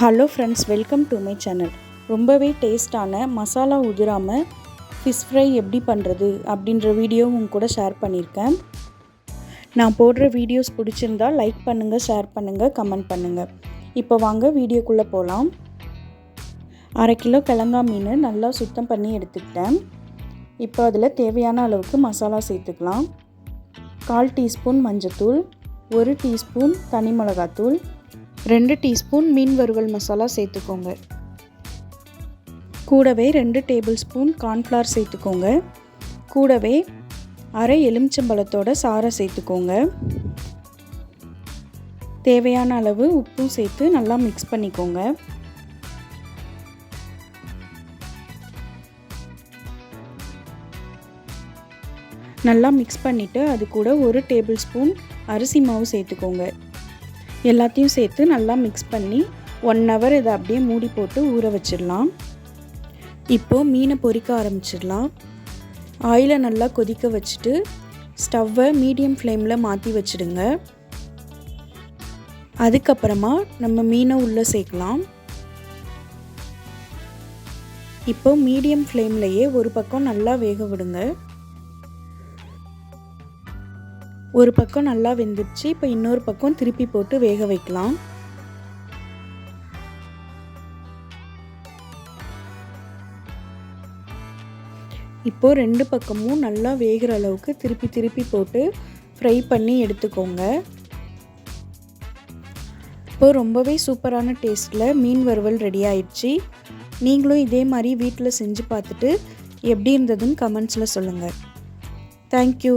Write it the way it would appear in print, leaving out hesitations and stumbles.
Hello friends, welcome to my channel. ரொம்பவே டேஸ்டான masala உதிராமல் fish fry எப்படி பண்ணுறது அப்படின்ற வீடியோ உங்க கூட ஷேர் பண்ணியிருக்கேன். நான் போடுற வீடியோஸ் பிடிச்சிருந்தா லைக் பண்ணுங்கள், ஷேர் பண்ணுங்கள், கமெண்ட் பண்ணுங்கள். இப்போ வாங்க வீடியோக்குள்ளே போகலாம். 1/2 கிலோ கிழங்கா மீன் நல்லா சுத்தம் பண்ணி எடுத்துக்கிட்டேன். இப்போ அதில் தேவையான அளவுக்கு மசாலா சேர்த்துக்கலாம். 1/4 டீஸ்பூன் மஞ்சத்தூள், 1 டீஸ்பூன் தனி மிளகாத்தூள், 2 டீஸ்பூன் மீன் வறுவல் மசாலா சேர்த்துக்கோங்க. கூடவே 2 டேபிள் ஸ்பூன் கார்ன்ஃப்ளவர் சேர்த்துக்கோங்க. கூடவே அரை எலுமிச்சம்பழத்தோட சாறை சேர்த்துக்கோங்க. தேவையான அளவு உப்பும் சேர்த்து நல்லா மிக்ஸ் பண்ணிக்கோங்க. நல்லா மிக்ஸ் பண்ணிவிட்டு அது கூட 1 டேபிள் ஸ்பூன் அரிசி மாவு சேர்த்துக்கோங்க. எல்லாத்தையும் சேர்த்து நல்லா மிக்ஸ் பண்ணி 1 ஹவர் இதை அப்படியே மூடி போட்டு ஊற வச்சிடலாம். இப்போது மீனை பொரிக்க ஆரம்பிச்சிடலாம். ஆயிலை நல்லா கொதிக்க வச்சுட்டு ஸ்டவ்வை மீடியம் ஃப்ளேமில் மாற்றி வச்சுடுங்க. அதுக்கப்புறமா நம்ம மீனை உள்ளே சேர்க்கலாம். இப்போ மீடியம் ஃப்ளேம்லையே ஒரு பக்கம் நல்லா வேக விடுங்க. ஒரு பக்கம் நல்லா வெந்துடுச்சு. இப்போ இன்னொரு பக்கம் திருப்பி போட்டு வேக வைக்கலாம். இப்போது 2 பக்கமும் நல்லா வேகிற அளவுக்கு திருப்பி போட்டு ஃப்ரை பண்ணி எடுத்துக்கோங்க. இப்போது ரொம்பவே சூப்பரான டேஸ்ட்டில் மீன் வறுவல் ரெடி ஆயிடுச்சு. நீங்களும் இதே மாதிரி வீட்டில் செஞ்சு பார்த்துட்டு எப்படி இருந்ததுன்னு கமெண்ட்ஸில் சொல்லுங்கள். தேங்க்யூ.